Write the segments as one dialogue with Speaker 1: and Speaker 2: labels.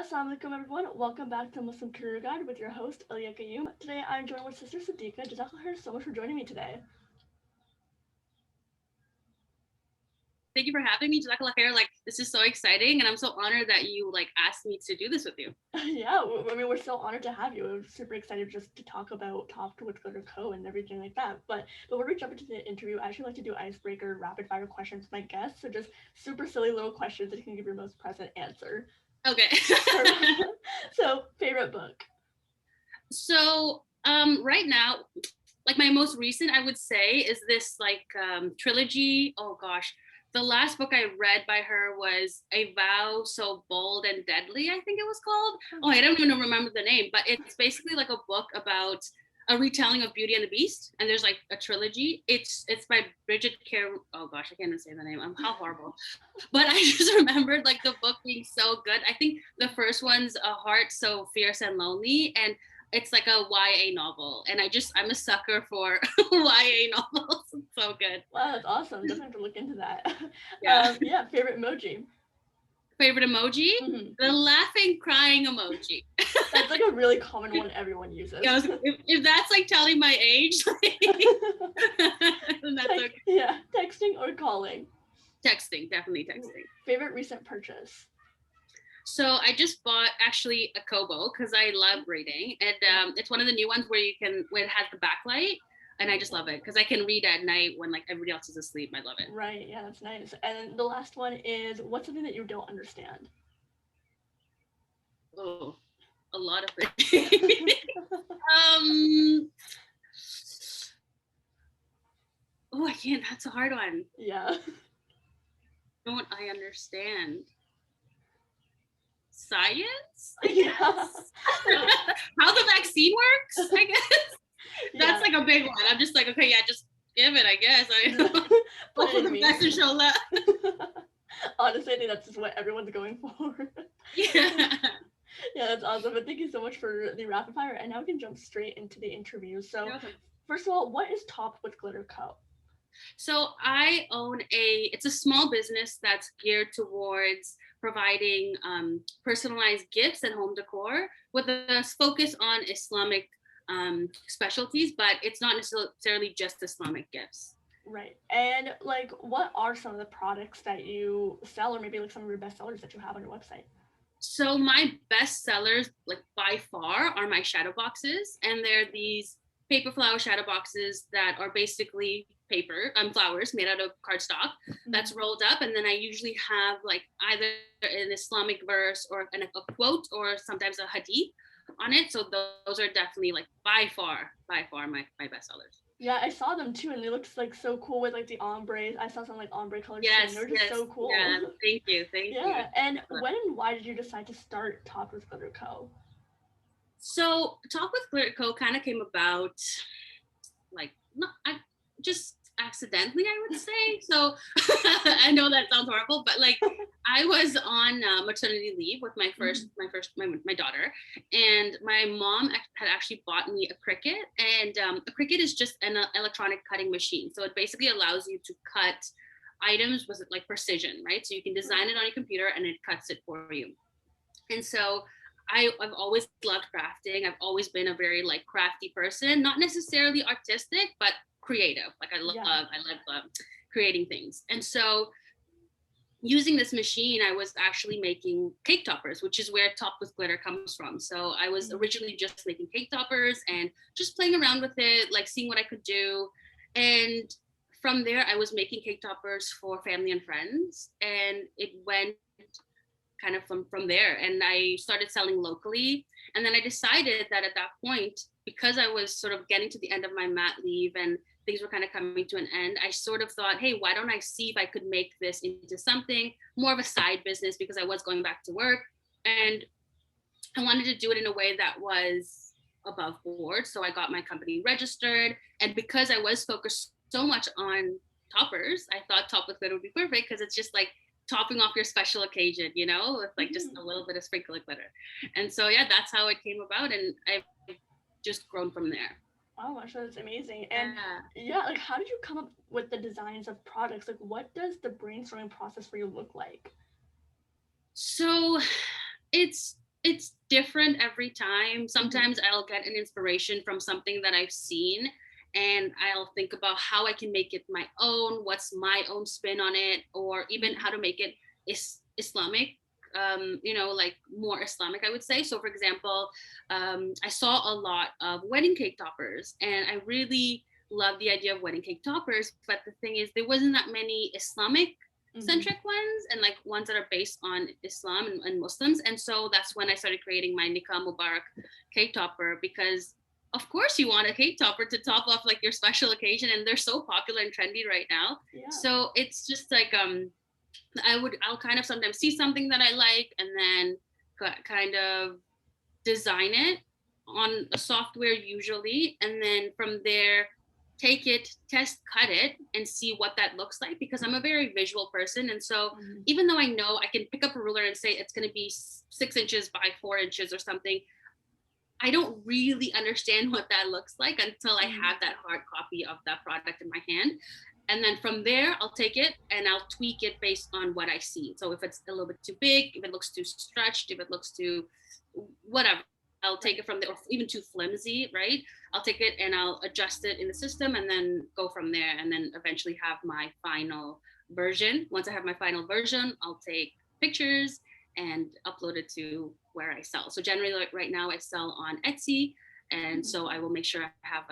Speaker 1: Assalamualaikum everyone. Welcome back to Muslim Career Guide with your host Ilya Qayyum. Today I'm joined with Sister Siddeqah. Jazakallah khair so much for joining me today.
Speaker 2: Thank you for having me, Jazakallah khair. Like, this is so exciting, and I'm so honored that you asked me to do this with you.
Speaker 1: Yeah, I mean we're so honored to have you. We're super excited just to talk with Glitter Co and everything like that. But before we jump into the interview, I actually like to do icebreaker rapid fire questions with my guests. So just super silly little questions that you can give your most present answer.
Speaker 2: Okay.
Speaker 1: So favorite book.
Speaker 2: So right now, like my most recent, I would say, is this trilogy. Oh gosh. The last book I read by her was A Vow So Bold and Deadly, I think it was called. Oh, I don't even remember the name, but it's basically like a book about a retelling of Beauty and the Beast, and there's like a trilogy. It's by Bridget Care. Oh gosh, I can't even say the name. I'm how horrible. But I just remembered like the book being so good. I think the first one's A Heart So Fierce and Lonely, and it's like a YA novel, and I'm a sucker for YA novels. It's so good.
Speaker 1: Wow, that's awesome. Definitely have to look into that.
Speaker 2: Yeah.
Speaker 1: Yeah, favorite emoji.
Speaker 2: Favorite emoji?
Speaker 1: Mm-hmm.
Speaker 2: The laughing, crying emoji.
Speaker 1: That's like a really common one everyone uses.
Speaker 2: Yeah, if that's like telling my age, then that's okay.
Speaker 1: Yeah, texting or calling.
Speaker 2: Texting, definitely texting.
Speaker 1: Favorite recent purchase.
Speaker 2: So I just bought actually a Kobo because I love reading, and it's one of the new ones where it has the backlight, and I just love it because I can read at night when like everybody else is asleep. I love it.
Speaker 1: Right, yeah, that's nice. And the last one is what's something that you don't understand?
Speaker 2: Oh, a lot of things. Oh, I can't. That's a hard one.
Speaker 1: Yeah.
Speaker 2: Don't I understand? Science, I
Speaker 1: Yeah.
Speaker 2: guess. How the vaccine works, I guess. That's like a big one. I'm just like, okay, yeah, just give it, I guess. Hopefully the best to show love.
Speaker 1: Honestly, I think that's just what everyone's going for.
Speaker 2: Yeah.
Speaker 1: Yeah, that's awesome. But thank you so much for the rapid fire. And now we can jump straight into the interview. So, first of all, what is Top with Glitter Co?
Speaker 2: So I own it's a small business that's geared towards providing personalized gifts and home decor with a focus on Islamic specialties, but it's not necessarily just Islamic gifts.
Speaker 1: Right. And like, what are some of the products that you sell, or maybe like some of your best sellers that you have on your website?
Speaker 2: So my best sellers, like by far, are my shadow boxes, and they're these paper flower shadow boxes that are basically paper flowers made out of cardstock that's rolled up, and then I usually have like either an Islamic verse or a quote or sometimes a hadith on it. So those are definitely like by far my best sellers.
Speaker 1: Yeah, I saw them too, and they looked like so cool with like the ombres. I saw some like ombre colors too, and they were just so cool.
Speaker 2: Yeah, thank you.
Speaker 1: Yeah, and when and why did you decide to start Talk with Glitter Co?
Speaker 2: So Talk with Glitter Co kind of came about like I just accidentally, I would say. So I know that sounds horrible, but like I was on maternity leave with my daughter, and my mom had actually bought me a Cricut, and a Cricut is just an electronic cutting machine. So it basically allows you to cut items with like precision, right? So you can design it on your computer and it cuts it for you. And so I've always loved crafting. I've always been a very like crafty person, not necessarily artistic, but creative. Like I love creating things. And so using this machine, I was actually making cake toppers, which is where Top with Glitter comes from. So I was originally just making cake toppers and just playing around with it, like seeing what I could do. And from there, I was making cake toppers for family and friends, and it went kind of from there, and I started selling locally. And then I decided that at that point, because I was sort of getting to the end of my mat leave and things were kind of coming to an end, I sort of thought, hey, why don't I see if I could make this into something more of a side business, because I was going back to work and I wanted to do it in a way that was above board. So I got my company registered, and because I was focused so much on toppers, I thought Top with Glitter would be perfect because it's just like topping off your special occasion, you know, with like just a little bit of sprinkle of glitter. And so yeah, that's how it came about, and I've just grown from there.
Speaker 1: Oh my gosh, that's amazing. And yeah, like how did you come up with the designs of products? Like what does the brainstorming process for you look like?
Speaker 2: So it's it's different every time. Sometimes I'll get an inspiration from something that I've seen, and I'll think about how I can make it my own, what's my own spin on it, or even how to make it Islamic, like more Islamic, I would say. So, for example, I saw a lot of wedding cake toppers, and I really love the idea of wedding cake toppers. But the thing is, there wasn't that many Islamic centric ones and like ones that are based on Islam and Muslims. And so that's when I started creating my Nikah Mubarak cake topper, because of course you want a cake topper to top off like your special occasion, and they're so popular and trendy right now.
Speaker 1: Yeah.
Speaker 2: So it's just like I'll kind of sometimes see something that I like and then kind of design it on a software usually, and then from there take it, test cut it, and see what that looks like, because I'm a very visual person. And so even though I know I can pick up a ruler and say it's going to be 6 inches by 4 inches or something, I don't really understand what that looks like until I have that hard copy of that product in my hand. And then from there, I'll take it and I'll tweak it based on what I see. So if it's a little bit too big, if it looks too stretched, if it looks too whatever, I'll take it from there, or even too flimsy, right? I'll take it and I'll adjust it in the system and then go from there, and then eventually have my final version. Once I have my final version, I'll take pictures and upload it to where I sell. So generally, like right now, I sell on Etsy, and so I will make sure I have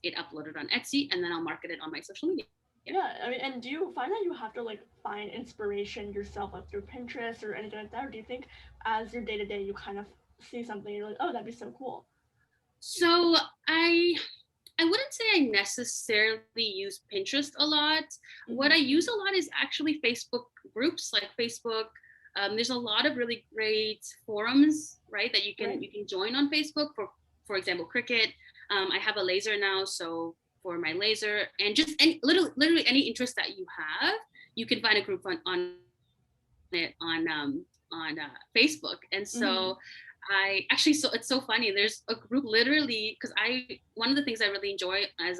Speaker 2: it uploaded on Etsy, and then I'll market it on my social media.
Speaker 1: Yeah, I mean, and do you find that you have to like find inspiration yourself, like through Pinterest or anything like that, or do you think as your day to day you kind of see something and you're like, oh, that'd be so cool?
Speaker 2: So I wouldn't say I necessarily use Pinterest a lot. What I use a lot is actually Facebook groups, like Facebook. There's a lot of really great forums, right, that you can join on Facebook. For example, cricket. I have a laser now, so for my laser and just literally any interest that you have, you can find a group on it on Facebook. And so I actually, so it's so funny. There's a group literally, because one of the things I really enjoy as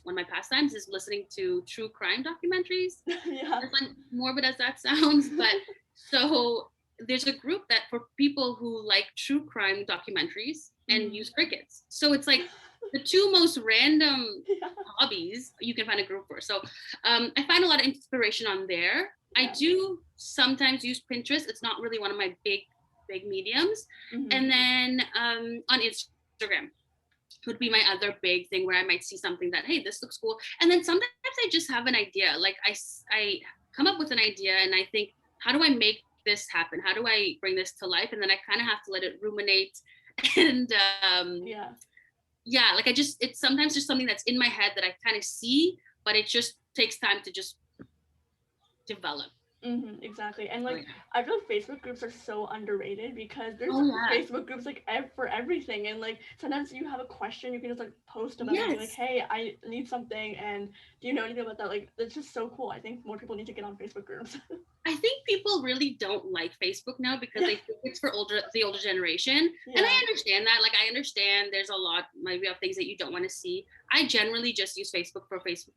Speaker 2: one of my pastimes is listening to true crime documentaries.
Speaker 1: Yeah.
Speaker 2: As like morbid as that sounds, but so there's a group that for people who like true crime documentaries and use crickets. So it's like the two most random hobbies you can find a group for. So I find a lot of inspiration on there. I do sometimes use Pinterest. It's not really one of my big mediums. And then on Instagram would be my other big thing, where I might see something that, hey, this looks cool. And then sometimes I just have an idea. Like I come up with an idea and I think, how do I make this happen? How do I bring this to life? And then I kind of have to let it ruminate. And like it's sometimes just something that's in my head that I kind of see, but it just takes time to just develop.
Speaker 1: Exactly. And like I feel like Facebook groups are so underrated, because there's Facebook groups like for everything, and like sometimes you have a question, you can just like post about it and be like, hey, I need something, and do you know anything about that? Like it's just so cool. I think more people need to get on Facebook groups.
Speaker 2: I think people really don't like Facebook now because they think it's for the older generation. And I understand that. Like I understand there's a lot maybe of things that you don't want to see. I generally just use Facebook for Facebook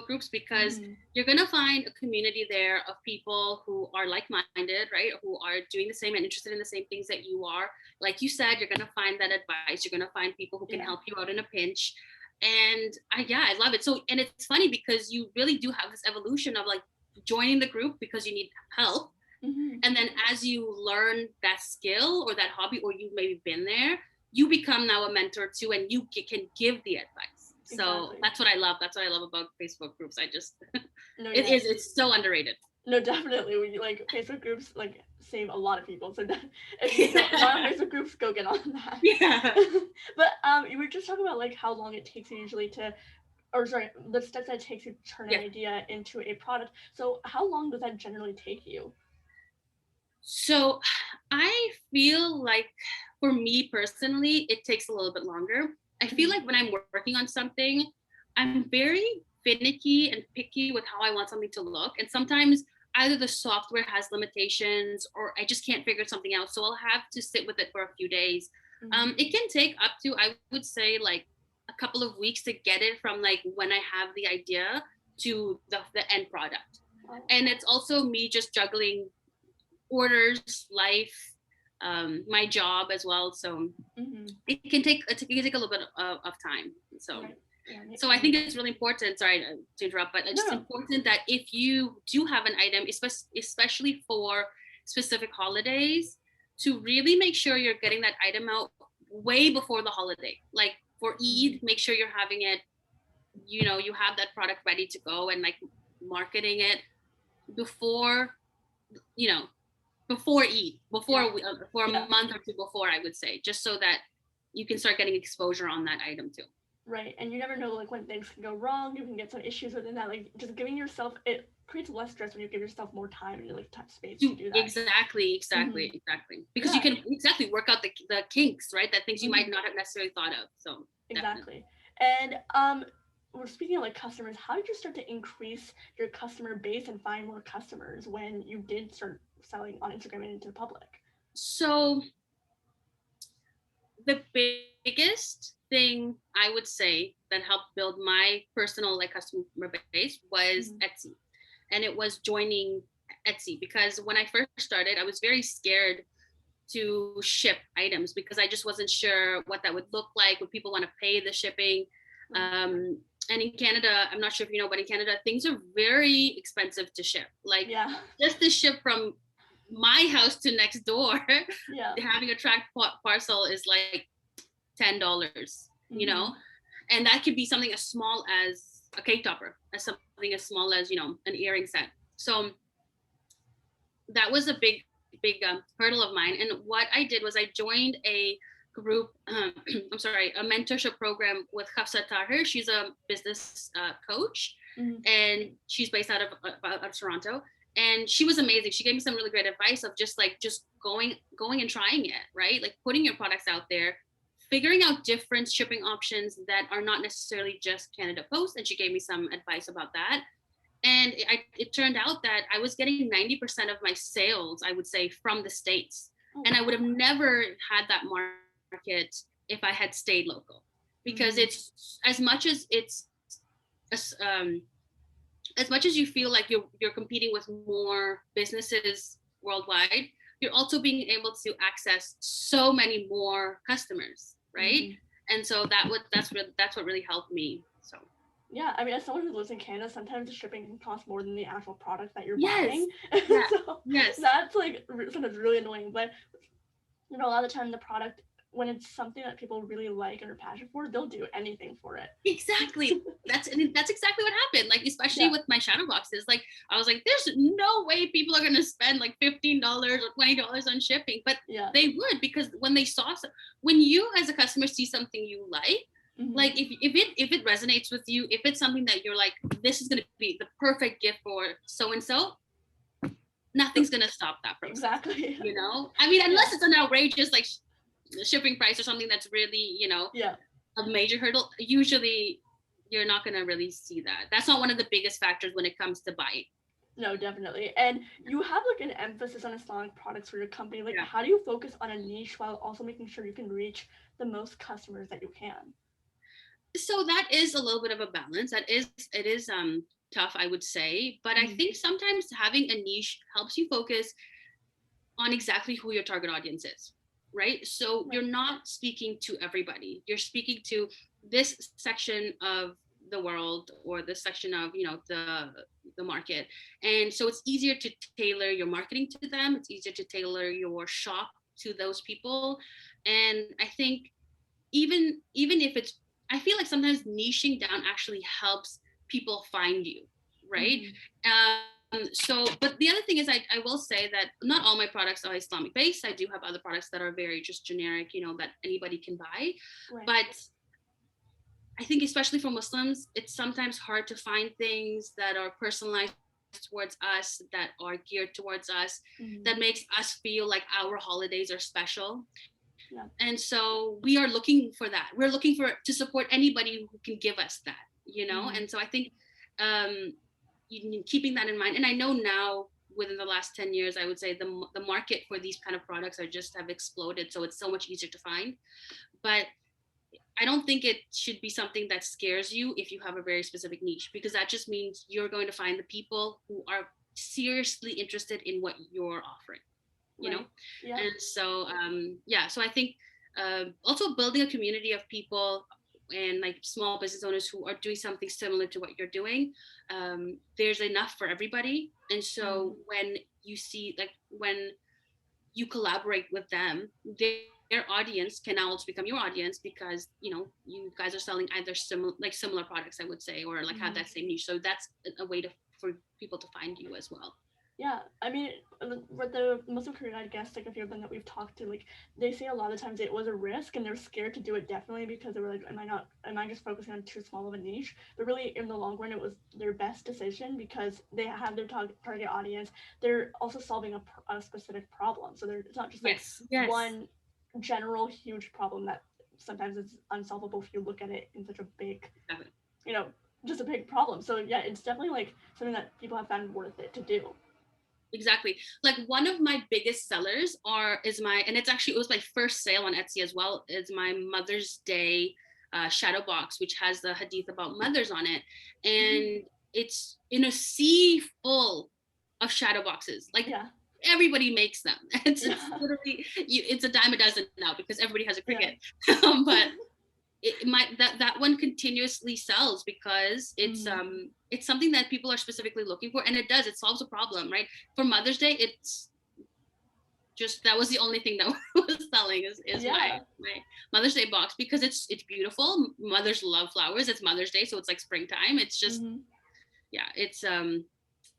Speaker 2: groups, because you're going to find a community there of people who are like-minded, right? Who are doing the same and interested in the same things that you are. Like you said, you're going to find that advice. You're going to find people who can help you out in a pinch. And I love it. So, and it's funny because you really do have this evolution of like joining the group because you need help. And then as you learn that skill or that hobby, or you've maybe been there, you become now a mentor too, and you can give the advice. So that's what I love. That's what I love about Facebook groups. I just, it's so underrated.
Speaker 1: No, definitely. Like Facebook groups like save a lot of people. So if you don't have Facebook groups, go get on that.
Speaker 2: Yeah.
Speaker 1: But you were just talking about like how long it takes you usually the steps that it takes you to turn an idea into a product. So how long does that generally take you?
Speaker 2: So I feel like for me personally, it takes a little bit longer. I feel like when I'm working on something, I'm very finicky and picky with how I want something to look. And sometimes either the software has limitations or I just can't figure something out. So I'll have to sit with it for a few days. It can take up to, I would say, like a couple of weeks to get it from like when I have the idea to the end product. And it's also me just juggling orders, life, my job as well. So
Speaker 1: Mm-hmm.
Speaker 2: it can take a little bit of time. So
Speaker 1: Right. Yeah,
Speaker 2: so I think it's really important. Sorry to interrupt, but it's
Speaker 1: no,
Speaker 2: just
Speaker 1: no.
Speaker 2: important that if you do have an item, especially for specific holidays, to really make sure you're getting that item out way before the holiday. Like for Eid, make sure you're having it, you have that product ready to go and like marketing it before, you know, before Eid,
Speaker 1: Yeah.
Speaker 2: for a
Speaker 1: Yeah.
Speaker 2: month or two before, I would say, just so that you can start getting exposure on that item too.
Speaker 1: Right. And you never know like when things can go wrong. You can get some issues within that. Like just giving yourself it creates less stress when you give yourself more time and like time space to do that. Mm-hmm.
Speaker 2: Exactly, because you
Speaker 1: Yeah.
Speaker 2: can exactly work out the kinks, right? That things you might
Speaker 1: Mm-hmm.
Speaker 2: not have necessarily thought of. So definitely.
Speaker 1: Exactly. And we're speaking of like customers. How did you start to increase your customer base and find more customers when you did start selling on Instagram and into the public?
Speaker 2: So the biggest thing I would say that helped build my personal like customer base was
Speaker 1: Mm-hmm.
Speaker 2: Etsy. And it was joining Etsy, because when I first started, I was very scared to ship items because I just wasn't sure what that would look like. Would people want to pay the shipping?
Speaker 1: Right.
Speaker 2: And in Canada, I'm not sure if you know, but in Canada, things are very expensive to ship. Like
Speaker 1: Yeah.
Speaker 2: just to ship from my house to next door,
Speaker 1: Yeah.
Speaker 2: having a tracked parcel is like $10,
Speaker 1: Mm-hmm.
Speaker 2: and that could be something as small as a cake topper, as something as small as an earring set. So that was a big hurdle of mine. And what I did was I joined a group, I'm sorry, a mentorship program with Hafsa Tahir. She's a business coach,
Speaker 1: Mm-hmm.
Speaker 2: and she's based out of Toronto. And she was amazing. She gave me some really great advice of just going and trying it, right? Like putting your products out there, figuring out different shipping options that are not necessarily just Canada Post. And she gave me some advice about that. And it turned out that I was getting 90% of my sales, I would say, from the States.
Speaker 1: Oh,
Speaker 2: And I would
Speaker 1: wow.
Speaker 2: have never had that market if I had stayed local. Because
Speaker 1: Mm-hmm.
Speaker 2: it's um, as much as you feel like you're competing with more businesses worldwide, you're also being able to access so many more customers, right?
Speaker 1: Mm-hmm.
Speaker 2: And so that's what really helped me. So
Speaker 1: Yeah, I mean, as someone who lives in Canada, sometimes the shipping can cost more than the actual product that you're
Speaker 2: yes,
Speaker 1: buying.
Speaker 2: yeah,
Speaker 1: So
Speaker 2: yes,
Speaker 1: that's like sometimes really annoying. But a lot of the time, the product, when it's something that people really like and are passionate for, they'll do anything for it.
Speaker 2: exactly. That's exactly what happened. Like especially
Speaker 1: Yeah,
Speaker 2: with my shadow boxes, like I was like, there's no way people are gonna spend like $15 or $20 on shipping, but
Speaker 1: yeah.
Speaker 2: they would, because when they when you as a customer see something you
Speaker 1: Mm-hmm.
Speaker 2: like if it resonates with you, if it's something that you're like, this is gonna be the perfect gift for so and so, nothing's gonna stop that process.
Speaker 1: Exactly.
Speaker 2: I mean,
Speaker 1: Yeah,
Speaker 2: unless it's an outrageous like shipping price or something that's really
Speaker 1: yeah.
Speaker 2: a major hurdle, usually you're not going to really see that. That's not one of the biggest factors when it comes to buying.
Speaker 1: No, definitely. And you have like an emphasis on Islamic products for your company. Like,
Speaker 2: Yeah.
Speaker 1: how do you focus on a niche while also making sure you can reach the most customers that you can?
Speaker 2: So that is a little bit of a balance. It is tough, I would say, but I
Speaker 1: Mm-hmm.
Speaker 2: think sometimes having a niche helps you focus on exactly who your target audience is, right? So you're
Speaker 1: Right.
Speaker 2: not speaking to everybody. You're speaking to this section of the world, or this section of the market. And so it's easier to tailor your marketing to them. It's easier to tailor your shop to those people. And I think even if it's, I feel like sometimes niching down actually helps people find you, right?
Speaker 1: Mm-hmm.
Speaker 2: So, but the other thing is, I will say that not all my products are Islamic based. I do have other products that are very just generic, that anybody can buy.
Speaker 1: Right.
Speaker 2: But I think especially for Muslims, it's sometimes hard to find things that are personalized towards us, that are geared towards us,
Speaker 1: Mm-hmm.
Speaker 2: that makes us feel like our holidays are special.
Speaker 1: Yeah.
Speaker 2: And so we are looking for that. We're looking for to support anybody who can give us that,
Speaker 1: Mm-hmm.
Speaker 2: And so I think um, keeping that in mind. And I know now, within the last 10 years, I would say the market for these kind of products are just have exploded. So it's so much easier to find. But I don't think it should be something that scares you if you have a very specific niche, because that just means you're going to find the people who are seriously interested in what you're offering,
Speaker 1: Right. Yeah.
Speaker 2: And so so I think also building a community of people and like small business owners who are doing something similar to what you're doing, there's enough for everybody. And so when you see, like, when you collaborate with them, their audience can now also become your audience, because you guys are selling either similar products, I would say, or like have that same niche. So that's a way for people to find you as well.
Speaker 1: Yeah, I mean, with the Muslim Korean guests, like a few of them that we've talked to, like they say a lot of times it was a risk and they're scared to do it, definitely, because they were like, am I just focusing on too small of a niche? But really, in the long run, it was their best decision because they have their target audience. They're also solving a specific problem, so it's not just like one general huge problem that sometimes it's unsolvable if you look at it in such a big, just a big problem. So yeah, it's definitely like something that people have found worth it to do.
Speaker 2: Exactly. Like one of my biggest sellers it was my first sale on Etsy as well, is my Mother's Day shadow box, which has the hadith about mothers on it. And it's in a sea full of shadow boxes. Like everybody makes them. It's literally, it's a dime a dozen now because everybody has a Cricut. But that one continuously sells because it's something that people are specifically looking for, and it solves a problem, right? For Mother's Day, it's just, that was the only thing that was selling is my Mother's Day box, because it's beautiful. Mothers love flowers. It's Mother's Day, so it's like springtime. It's just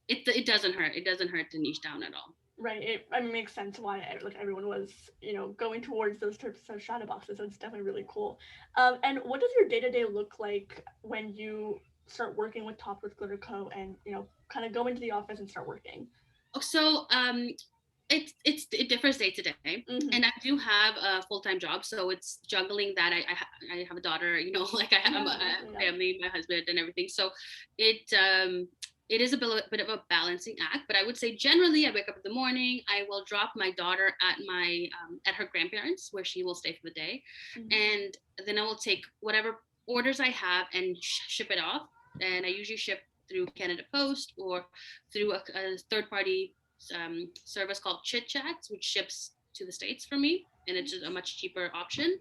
Speaker 2: it doesn't hurt. It doesn't hurt to niche down at all.
Speaker 1: Right. It makes sense why everyone was going towards those types of shadow boxes. So it's definitely really cool. And what does your day-to-day look like when you start working with Top with Glitter Co. and kind of go into the office and start working?
Speaker 2: So it differs day to day, and I do have a full-time job, so it's juggling that. I have a daughter, like I have a family, my husband, and everything. So it is a bit of a balancing act, but I would say generally I wake up in the morning. I will drop my daughter at her grandparents, where she will stay for the day, and then I will take whatever orders I have and ship it off. And I usually ship through Canada Post or through a third-party service called Chit Chats, which ships to the States for me, and it's just a much cheaper option.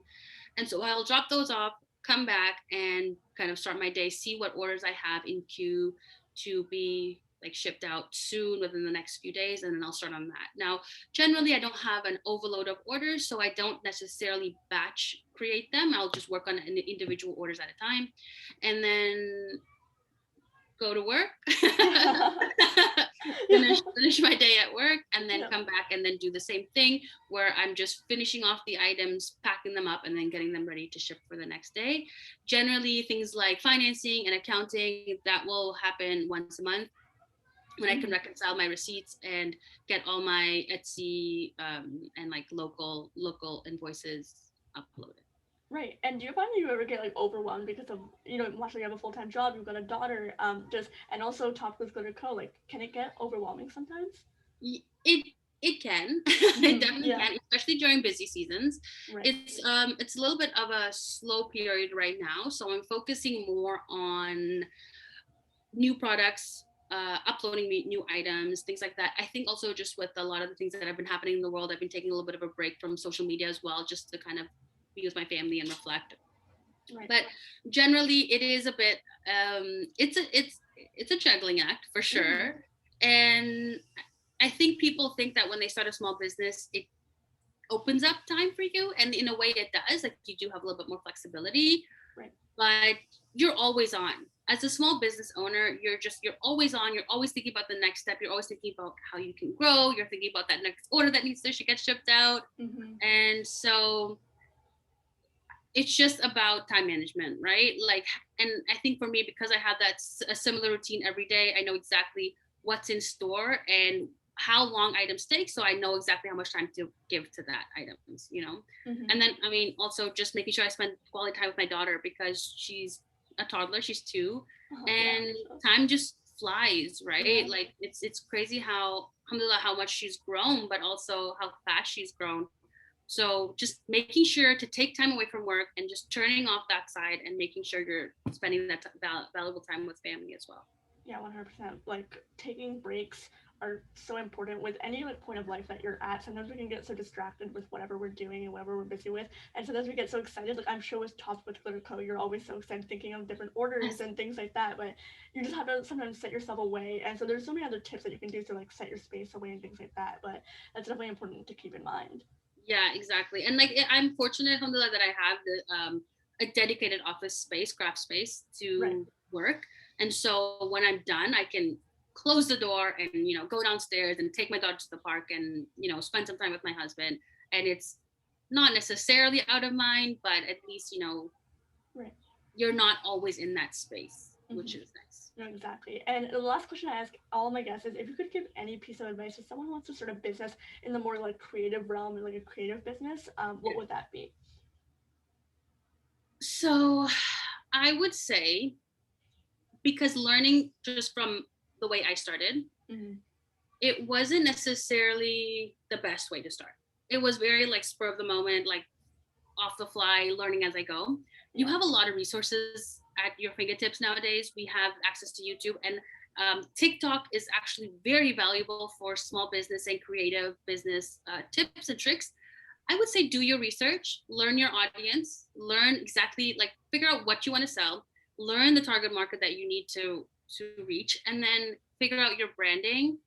Speaker 2: And so I'll drop those off, come back, and kind of start my day, see what orders I have in queue to be like shipped out soon within the next few days, and then I'll start on that. Now, generally, I don't have an overload of orders, so I don't necessarily batch create them. I'll just work on individual orders at a time, and then go to work, finish my day at work, and then come back and then do the same thing, where I'm just finishing off the items, packing them up, and then getting them ready to ship for the next day. Generally, things like financing and accounting, that will happen once a month, when I can reconcile my receipts and get all my Etsy and like local invoices uploaded.
Speaker 1: Right. And do you find that you ever get like overwhelmed because of, actually you have a full-time job, you've got a daughter, and also Top with Glitter Co. Like, can it get overwhelming sometimes?
Speaker 2: It can. It definitely can, especially during busy seasons. Right. It's a little bit of a slow period right now, so I'm focusing more on new products, uploading new items, things like that. I think also just with a lot of the things that have been happening in the world, I've been taking a little bit of a break from social media as well, just to kind of be with my family and reflect. Right. But generally, it is a bit. It's a juggling act for sure, and I think people think that when they start a small business, it opens up time for you, and in a way, it does. Like, you do have a little bit more flexibility, right? But you're always on. As a small business owner, you're always on. You're always thinking about the next step. You're always thinking about how you can grow. You're thinking about that next order that needs to get shipped out, and so it's just about time management, right? Like, and I think for me, because I have a similar routine every day, I know exactly what's in store and how long items take, so I know exactly how much time to give to that items, And then, I mean, also just making sure I spend quality time with my daughter, because she's a toddler, she's 2, and time just flies, right? Like, it's crazy how, alhamdulillah, how much she's grown, but also how fast she's grown. So just making sure to take time away from work and just turning off that side and making sure you're spending that valuable time with family as well.
Speaker 1: Yeah, 100%. Like, taking breaks are so important with any like point of life that you're at. Sometimes we can get so distracted with whatever we're doing and whatever we're busy with, and sometimes we get so excited. Like I'm sure with Top with Glitter Co, you're always so excited thinking of different orders and things like that. But you just have to sometimes set yourself away. And so there's so many other tips that you can do to like set your space away and things like that. But that's definitely important to keep in mind.
Speaker 2: Yeah, exactly. And like I'm fortunate, alhamdulillah, that I have a dedicated office space, craft space
Speaker 1: Right.
Speaker 2: to work. And so when I'm done, I can close the door and go downstairs and take my dog to the park and spend some time with my husband. And it's not necessarily out of mind, but at least
Speaker 1: Right.
Speaker 2: you're not always in that space, which
Speaker 1: Mm-hmm.
Speaker 2: is nice.
Speaker 1: No, exactly. And the last question I ask all my guests is if you could give any piece of advice to someone who wants to start a business in the more like creative realm, like a creative business, what would that be?
Speaker 2: So I would say, because learning just from the way I started,
Speaker 1: Mm-hmm.
Speaker 2: it wasn't necessarily the best way to start. It was very like spur of the moment, like off the fly, learning as I go. You
Speaker 1: Yeah.
Speaker 2: have a lot of resources at your fingertips nowadays. We have access to YouTube, and TikTok is actually very valuable for small business and creative business tips and tricks. I would say do your research, learn your audience, learn exactly like figure out what you want to sell, learn the target market that you need to reach, and then figure out your branding.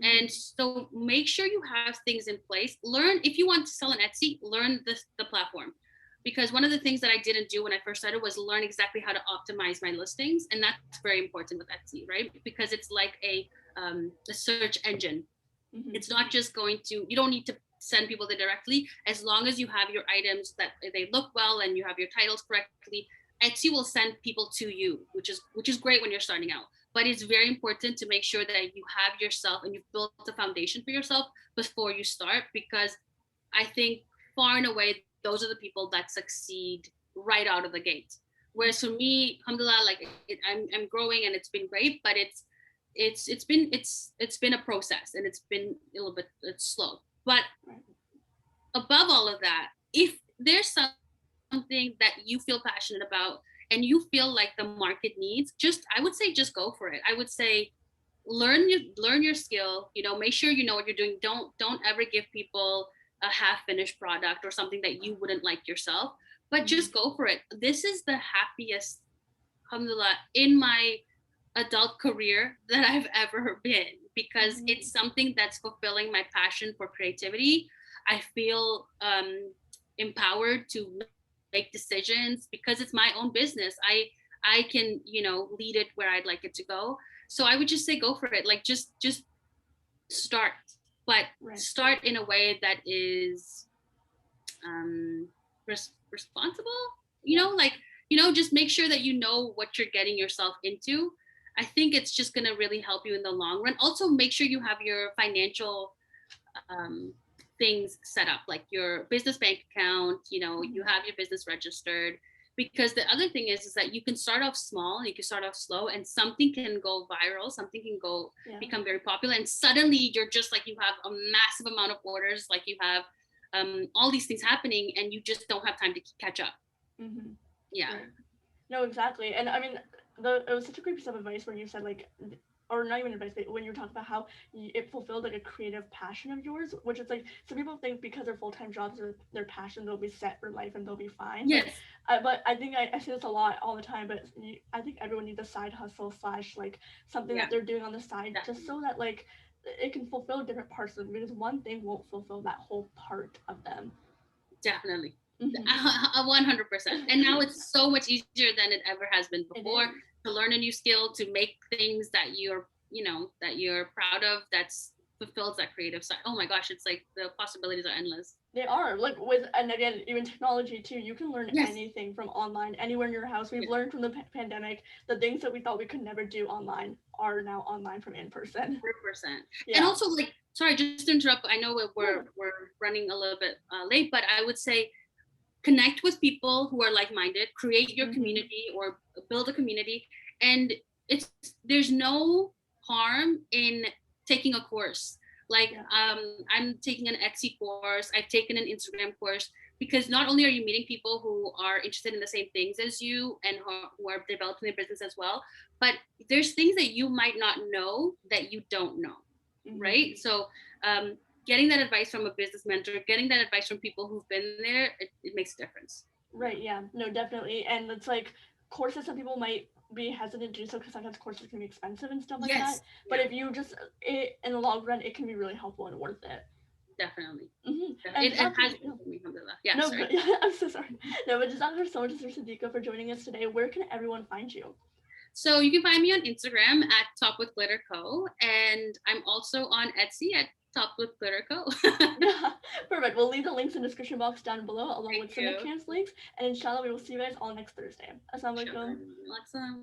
Speaker 1: Mm-hmm.
Speaker 2: And so make sure you have things in place. Learn if you want to sell on Etsy, learn the platform. Because one of the things that I didn't do when I first started was learn exactly how to optimize my listings. And that's very important with Etsy, right? Because it's like a search engine.
Speaker 1: Mm-hmm.
Speaker 2: It's not just going to, you don't need to send people there directly. As long as you have your items that they look well and you have your titles correctly, Etsy will send people to you, which is great when you're starting out. But it's very important to make sure that you have yourself and you've built a foundation for yourself before you start, because I think far and away those are the people that succeed right out of the gate. Whereas for me, alhamdulillah, like I'm growing and it's been great, but it's been a process and it's been a little bit it's slow. But
Speaker 1: Right.
Speaker 2: above all of that, if there's something that you feel passionate about and you feel like the market needs, just I would say just go for it. I would say learn your skill, make sure you know what you're doing. Don't ever give people a half finished product or something that you wouldn't like yourself, but
Speaker 1: Mm-hmm.
Speaker 2: just go for it. This is the happiest, alhamdulillah, in my adult career that I've ever been, because
Speaker 1: Mm-hmm.
Speaker 2: it's something that's fulfilling my passion for creativity. I feel empowered to make decisions because it's my own business. I can lead it where I'd like it to go. So I would just say go for it. Like just start, but
Speaker 1: Right.
Speaker 2: start in a way that is um responsible,
Speaker 1: Yeah.
Speaker 2: like just make sure that you know what you're getting yourself into. I think it's just going to really help you in the long run. Also make sure you have your financial um things set up, like your business bank account, you
Speaker 1: Mm-hmm.
Speaker 2: have your business registered. Because the other thing is that you can start off small, you can start off slow, and something can go viral, something can go
Speaker 1: Yeah.
Speaker 2: become very popular, and suddenly you're just like you have a massive amount of orders, like you have all these things happening and you just don't have time to catch up.
Speaker 1: Mm-hmm.
Speaker 2: Yeah.
Speaker 1: Right. No, exactly. And I mean, it was such a great piece of advice where you said like, or not even advice, but when you talk about how it fulfilled like a creative passion of yours, which is like some people think because their full time jobs or their passion they'll be set for life and they'll be fine.
Speaker 2: Yes,
Speaker 1: But I think I say this a lot all the time. But I think everyone needs a side hustle slash like something
Speaker 2: yeah,
Speaker 1: that they're doing on the side just
Speaker 2: definitely,
Speaker 1: so that like it can fulfill different parts of them because one thing won't fulfill that whole part of them.
Speaker 2: definitely.
Speaker 1: Mm-hmm.
Speaker 2: 100%. And now it's so much easier than it ever has been
Speaker 1: It
Speaker 2: before,
Speaker 1: is.
Speaker 2: to learn a new skill, to make things that you're proud of, that's fulfills that creative side. Oh my gosh, it's like the possibilities are endless.
Speaker 1: They are like with and again even technology too. You can learn
Speaker 2: Yes,
Speaker 1: anything from online, anywhere in your house. We've
Speaker 2: yes,
Speaker 1: learned from the pandemic the things that we thought we could never do online are now online from in person.
Speaker 2: 100%. And
Speaker 1: Yeah.
Speaker 2: also, like, sorry, just to interrupt, I know we're
Speaker 1: No.
Speaker 2: we're running a little bit late, but I would say connect with people who are like-minded, create your
Speaker 1: Mm-hmm.
Speaker 2: community or build a community. And it's there's no harm in taking a course. Like
Speaker 1: Yeah.
Speaker 2: I'm taking an Etsy course, I've taken an Instagram course, because not only are you meeting people who are interested in the same things as you and who are developing their business as well, but there's things that you might not know that you don't know. right? So getting that advice from a business mentor, getting that advice from people who've been there, it makes a difference.
Speaker 1: Right, yeah, no, definitely. And it's like courses, some people might be hesitant to do so because sometimes courses can be expensive and stuff like that.
Speaker 2: Yes.
Speaker 1: But
Speaker 2: Yeah,
Speaker 1: if you just, in the long run, it can be really helpful and worth it.
Speaker 2: definitely.
Speaker 1: And
Speaker 2: It
Speaker 1: just
Speaker 2: has
Speaker 1: after,
Speaker 2: been for me, alhamdulillah. Yeah,
Speaker 1: no,
Speaker 2: sorry.
Speaker 1: good. I'm so sorry. No, but just after so much, Mr. Siddeqah, for joining us today. Where can everyone find you?
Speaker 2: So you can find me on Instagram at Top with Glitter Co. And I'm also on Etsy at Top with Glitter Co.
Speaker 1: Yeah, perfect. We'll leave the links in the description box down below, along
Speaker 2: Thank
Speaker 1: with
Speaker 2: you.
Speaker 1: SunnahCamp's links. And inshallah, we will see you guys all next Thursday. Assalamu alaikum.
Speaker 2: Alexa.